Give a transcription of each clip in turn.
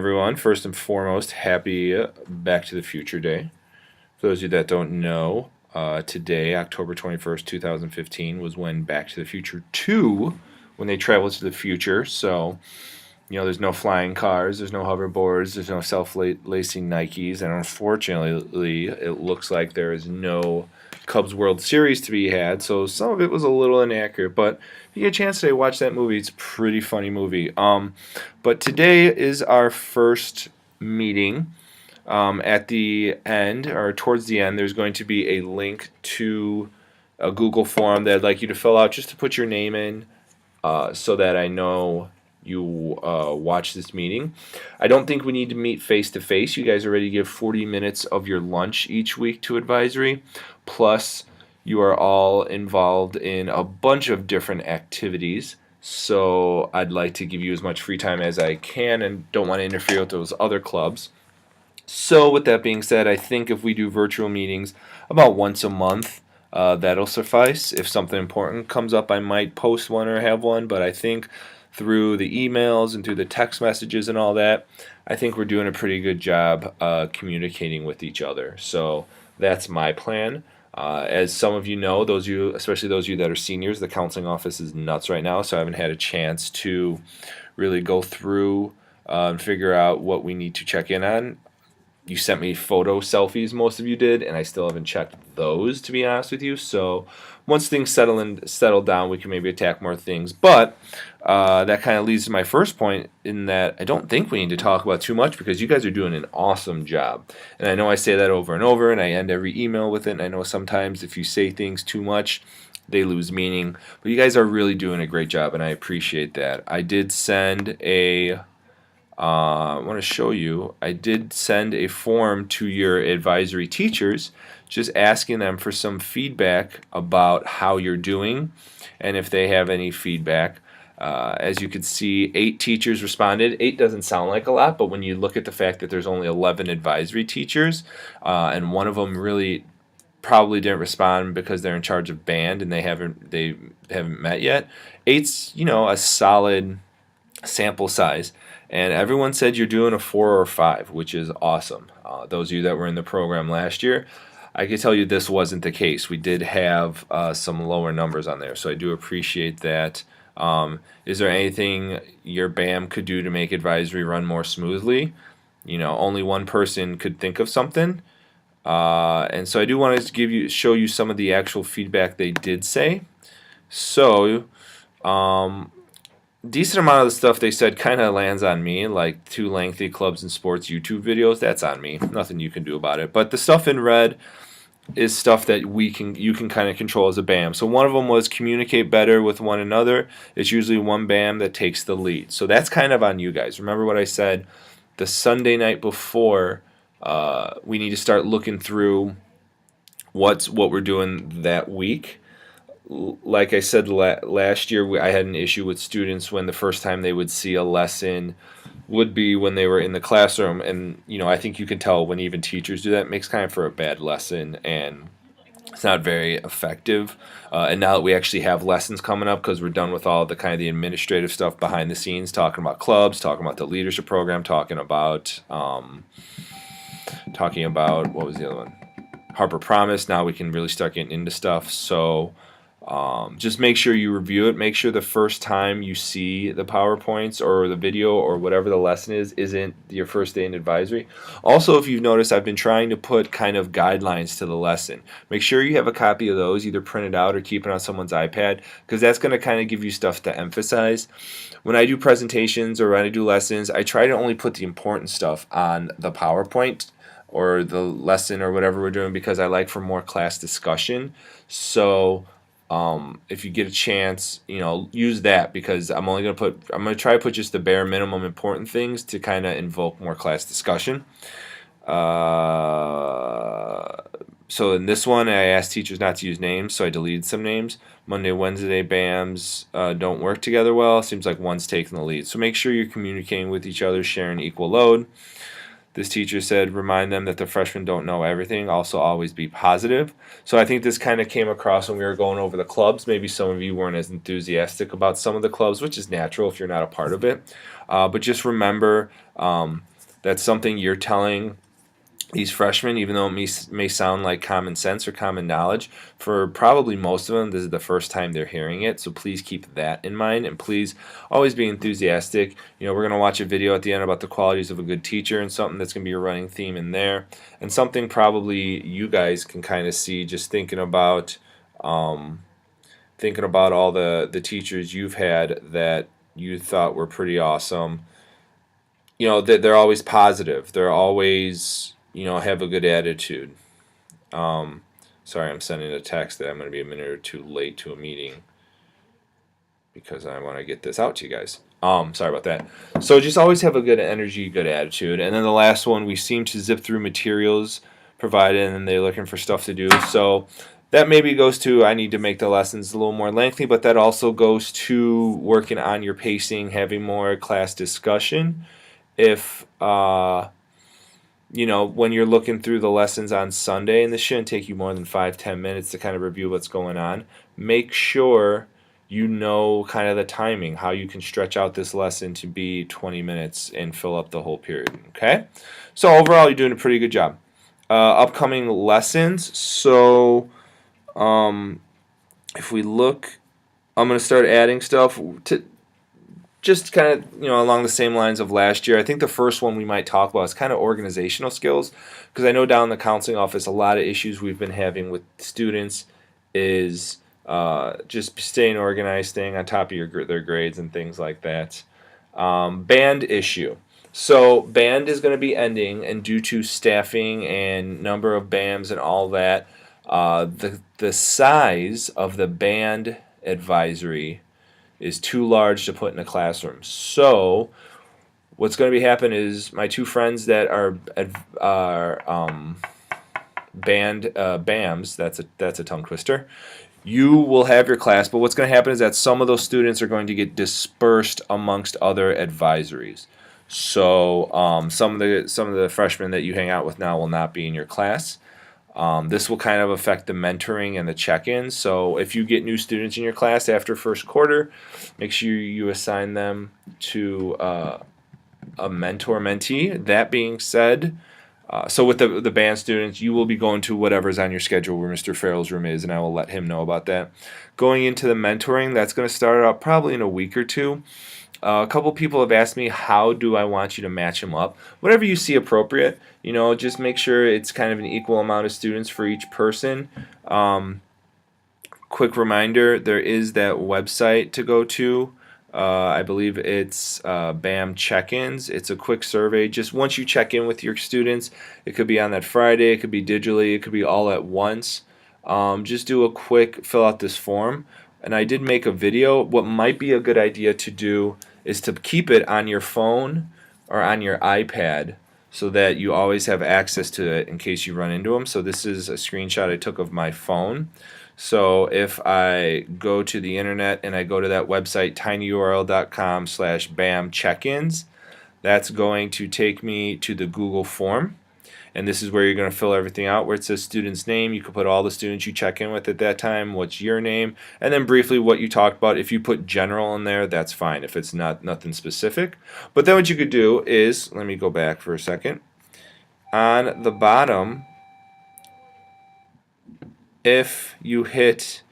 everyone. First and foremost, happy Back to the Future Day. For those of you that don't know, today, October 21st, 2015, was when Back to the Future 2, when they traveled to the future. So, there's no flying cars, there's no hoverboards, there's no self-lacing Nikes, and unfortunately, it looks like there is no Cubs World Series to be had, so some of it was a little inaccurate, but if you get a chance today, watch that movie. It's a pretty funny movie. But today is our first meeting. At the end, or towards the end, there's going to be a link to a Google form that I'd like you to fill out just to put your name in so that I know you watch this meeting. I don't think we need to meet face to face. You guys already give 40 minutes of your lunch each week to advisory. Plus, you are all involved in a bunch of different activities. So I'd like to give you as much free time as I can and don't want to interfere with those other clubs. So with that being said, I think if we do virtual meetings about once a month, that'll suffice. If something important comes up, I might post one or have one, but I think through the emails and through the text messages and all that, I think we're doing a pretty good job communicating with each other. So that's my plan. As some of you know, especially those of you that are seniors, the counseling office is nuts right now, so I haven't had a chance to really go through and figure out what we need to check in on. You sent me photo selfies, most of you did, and I still haven't checked those, to be honest with you. So once things settle down, we can maybe attack more things. But that kind of leads to my first point in that I don't think we need to talk about too much because you guys are doing an awesome job. And I know I say that over and over, and I end every email with it. And I know sometimes if you say things too much, they lose meaning. But you guys are really doing a great job, and I appreciate that. I did send I want to show you, I did send a form to your advisory teachers just asking them for some feedback about how you're doing and if they have any feedback. As you can see, 8 teachers responded. 8 doesn't sound like a lot, but when you look at the fact that there's only 11 advisory teachers and one of them really probably didn't respond because they're in charge of band and they haven't met yet, 8's a solid sample size. And everyone said you're doing a 4 or 5, which is awesome. Those of you that were in the program last year, I can tell you this wasn't the case. We did have some lower numbers on there, so I do appreciate that. Is there anything your BAM could do to make advisory run more smoothly? Only one person could think of something. And so I do want to show you some of the actual feedback they did say. So, decent amount of the stuff they said kind of lands on me, like too lengthy clubs and sports YouTube videos. That's on me. Nothing you can do about it. But the stuff in red is stuff that you can kind of control as a BAM. So one of them was communicate better with one another. It's usually one BAM that takes the lead. So that's kind of on you guys. Remember what I said the Sunday night before. We need to start looking through what we're doing that week. Like I said last year, I had an issue with students when the first time they would see a lesson would be when they were in the classroom. And, I think you can tell when even teachers do that, it makes kind of for a bad lesson and it's not very effective. And now that we actually have lessons coming up because we're done with all the kind of the administrative stuff behind the scenes, talking about clubs, talking about the leadership program, talking about what was the other one? Harper Promise. Now we can really start getting into stuff. So just make sure you review it. Make sure the first time you see the PowerPoints or the video or whatever the lesson isn't your first day in advisory. Also, if you've noticed, I've been trying to put kind of guidelines to the lesson. Make sure you have a copy of those, either printed out or keep it on someone's iPad, because that's going to kind of give you stuff to emphasize. When I do presentations or when I do lessons, I try to only put the important stuff on the PowerPoint or the lesson or whatever we're doing because I like for more class discussion. So if you get a chance, use that because I'm going to try to put just the bare minimum important things to kind of invoke more class discussion. So in this one, I asked teachers not to use names, so I deleted some names. Monday, Wednesday, BAMs don't work together well. Seems like one's taking the lead. So make sure you're communicating with each other, sharing equal load. This teacher said, remind them that the freshmen don't know everything. Also, always be positive. So I think this kind of came across when we were going over the clubs. Maybe some of you weren't as enthusiastic about some of the clubs, which is natural if you're not a part of it. But just remember, That's something you're telling these freshmen, even though it may sound like common sense or common knowledge, for probably most of them, this is the first time they're hearing it. So please keep that in mind, and please always be enthusiastic. We're going to watch a video at the end about the qualities of a good teacher, and something that's going to be a running theme in there, and something probably you guys can kind of see just thinking about all the teachers you've had that you thought were pretty awesome. They're always positive. They're always, have a good attitude. Sorry, I'm sending a text that I'm going to be a minute or two late to a meeting because I want to get this out to you guys. Sorry about that. So just always have a good energy, good attitude. And then the last one, we seem to zip through materials provided, and they're looking for stuff to do. So that maybe goes to, I need to make the lessons a little more lengthy, but that also goes to working on your pacing, having more class discussion. If when you're looking through the lessons on Sunday, and this shouldn't take you more than 5-10 minutes to kind of review what's going on, make sure you know kind of the timing, how you can stretch out this lesson to be 20 minutes and fill up the whole period. Okay? So overall, you're doing a pretty good job. Upcoming lessons. So if we look, I'm going to start adding stuff to just kind of, along the same lines of last year. I think the first one we might talk about is kind of organizational skills, because I know down in the counseling office, a lot of issues we've been having with students is just staying organized, staying on top of their grades and things like that. Band issue. So band is going to be ending, and due to staffing and number of BAMs and all that, the size of the band advisory is too large to put in a classroom. So what's going to be happening is my two friends that are band BAMs, that's a tongue twister, you will have your class, but what's going to happen is that some of those students are going to get dispersed amongst other advisories. So some of the freshmen that you hang out with now will not be in your class. This will kind of affect the mentoring and the check-ins. So if you get new students in your class after first quarter, make sure you assign them to a mentor-mentee. That being said, so with the band students, you will be going to whatever's on your schedule where Mr. Farrell's room is, and I will let him know about that. Going into the mentoring, that's going to start out probably in a week or two. A couple people have asked me, how do I want you to match them up? Whatever you see appropriate. Just make sure it's kind of an equal amount of students for each person. Quick reminder, there is that website to go to. I believe it's BAM check-ins. It's a quick survey. Just once you check in with your students, it could be on that Friday, it could be digitally, it could be all at once. Just do a quick, fill out this form. And I did make a video. What might be a good idea to do is to keep it on your phone or on your iPad so that you always have access to it in case you run into them. So this is a screenshot I took of my phone. So if I go to the internet and I go to that website, tinyurl.com/BAM check-ins, that's going to take me to the Google form. And this is where you're going to fill everything out, where it says student's name. You can put all the students you check in with at that time, what's your name, and then briefly what you talked about. If you put general in there, that's fine if it's nothing specific. But then what you could do is, let me go back for a second. On the bottom, if you hit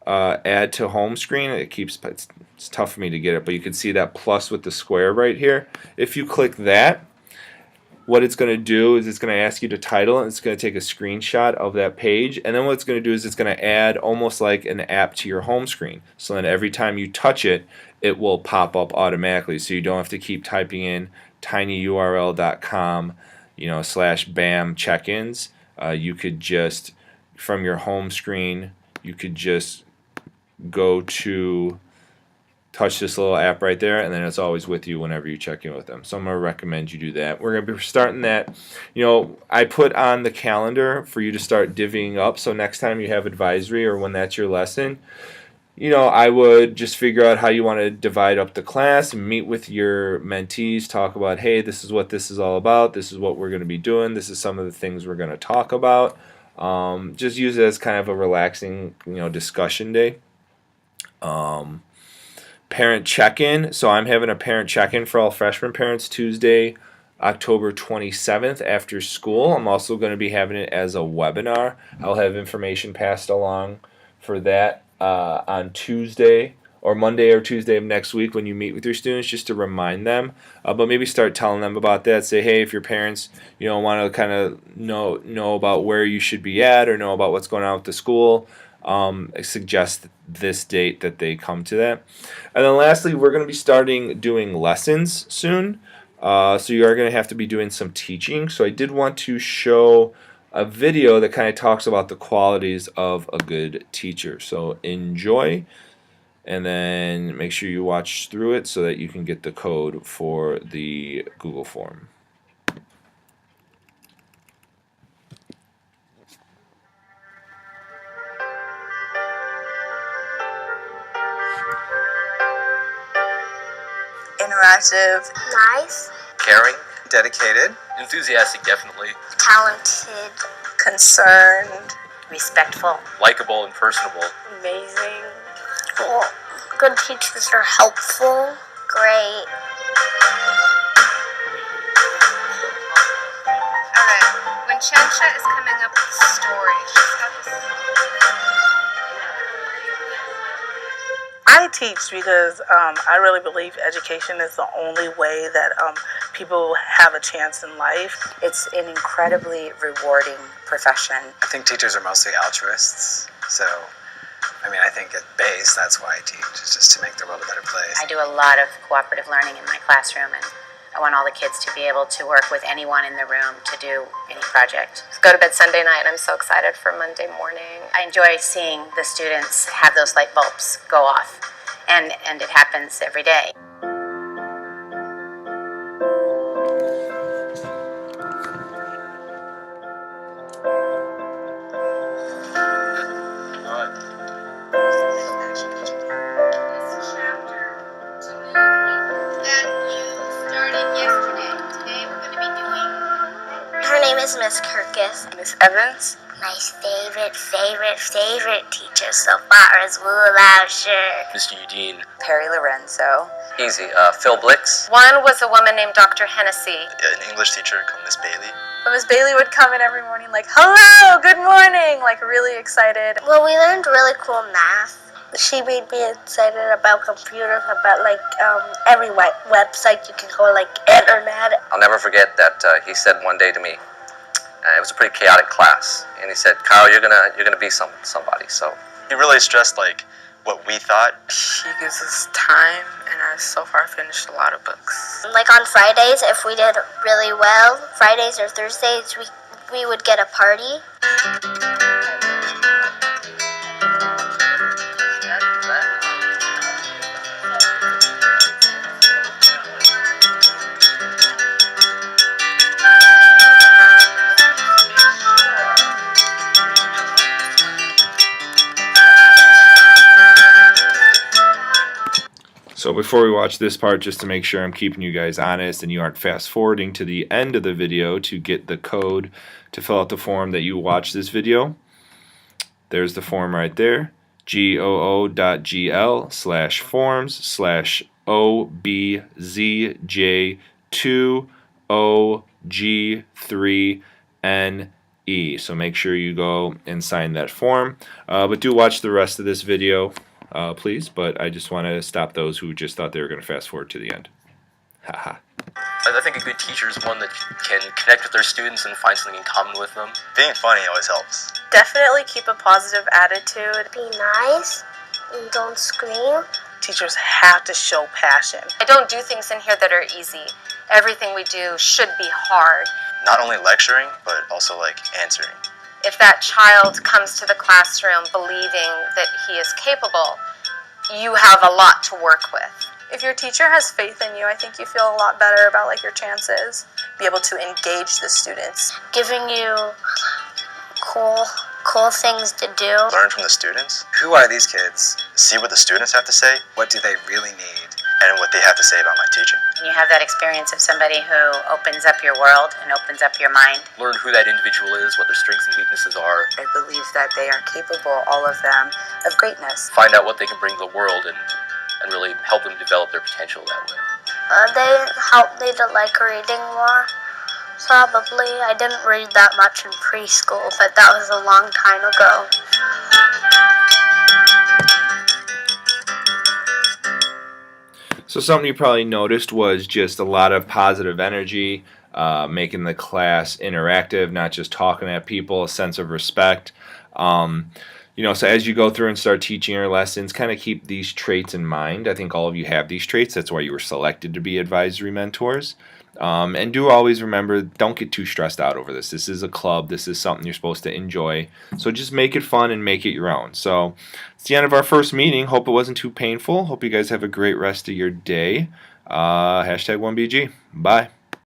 add to home screen, it's tough for me to get it, but you can see that plus with the square right here. If you click that, what it's going to do is it's going to ask you to title, and it's going to take a screenshot of that page, and then what it's going to do is it's going to add almost like an app to your home screen. So then every time you touch it, it will pop up automatically, so you don't have to keep typing in tinyurl.com, /BAM check-ins. You could just, from your home screen, you could just go to touch this little app right there, and then it's always with you whenever you check in with them. So I'm going to recommend you do that. We're going to be starting that. I put on the calendar for you to start divvying up, so next time you have advisory or when that's your lesson, I would just figure out how you want to divide up the class and meet with your mentees, talk about, hey, this is what this is all about, this is what we're going to be doing, this is some of the things we're going to talk about. Just use it as kind of a relaxing, discussion day. Parent check-in. So I'm having a parent check-in for all freshman parents Tuesday, October 27th after school. I'm also going to be having it as a webinar. I'll have information passed along for that on Tuesday or Monday or Tuesday of next week when you meet with your students, just to remind them. But maybe start telling them about that. Say, hey, if your parents, want to kind of know about where you should be at or know about what's going on with the school, suggest this date that they come to that. And then lastly, we're going to be starting doing lessons soon. So you are going to have to be doing some teaching. So I did want to show a video that kind of talks about the qualities of a good teacher. So enjoy, and then make sure you watch through it so that you can get the code for the Google form. Interactive. Nice. Caring. Dedicated. Enthusiastic, definitely. Talented. Concerned. Respectful. Likable and personable. Amazing. Cool. Good teachers are helpful. Great. Alright, when Chansha is coming up with a story, she's got this. I teach because I really believe education is the only way that people have a chance in life. It's an incredibly rewarding profession. I think teachers are mostly altruists, so I think at base that's why I teach, is just to make the world a better place. I do a lot of cooperative learning in my classroom, and I want all the kids to be able to work with anyone in the room to do any project. Go to bed Sunday night. I'm so excited for Monday morning. I enjoy seeing the students have those light bulbs go off, and it happens every day. Her name is Miss Kirkus. Miss Evans. My favorite teacher so far is Wu Lao Shi. Mr. Udine. Perry Lorenzo. Easy. Phil Blix. One was a woman named Dr. Hennessy. An English teacher called Miss Bailey. But Miss Bailey would come in every morning like, hello, good morning, like really excited. Well, we learned really cool math. She made me excited about computers, about every website you can go, like internet. I'll never forget that he said one day to me, it was a pretty chaotic class, and he said, Kyle, you're gonna be somebody. So he really stressed what we thought. She gives us time, and I've so far finished a lot of books. Like on Fridays, if we did really well, Fridays or Thursdays, we would get a party. So before we watch this part, just to make sure I'm keeping you guys honest and you aren't fast forwarding to the end of the video to get the code to fill out the form that you watch this video, there's the form right there, goo.gl/forms/OBZ2OG3NE. So make sure you go and sign that form. But do watch the rest of this video, please. But I just want to stop those who just thought they were going to fast forward to the end. Haha. I think a good teacher is one that can connect with their students and find something in common with them. Being funny always helps. Definitely keep a positive attitude. Be nice and don't scream. Teachers have to show passion. I don't do things in here that are easy. Everything we do should be hard. Not only lecturing, but also answering. If that child comes to the classroom believing that he is capable, you have a lot to work with. If your teacher has faith in you, I think you feel a lot better about your chances. Be able to engage the students. Giving you cool things to do. Learn from the students. Who are these kids? See what the students have to say. What do they really need? And what they have to say about my teaching. And you have that experience of somebody who opens up your world and opens up your mind. Learn who that individual is, what their strengths and weaknesses are. I believe that they are capable, all of them, of greatness. Find out what they can bring to the world and really help them develop their potential that way. They helped me to like reading more. Probably. I didn't read that much in preschool, but that was a long time ago. So something you probably noticed was just a lot of positive energy, making the class interactive, not just talking at people, a sense of respect. Um, so as you go through and start teaching your lessons, kind of keep these traits in mind. I think all of you have these traits. That's why you were selected to be advisory mentors. And do always remember, don't get too stressed out over this. This is a club. This is something you're supposed to enjoy. So just make it fun and make it your own. So it's the end of our first meeting. Hope it wasn't too painful. Hope you guys have a great rest of your day. Hashtag 1BG. Bye.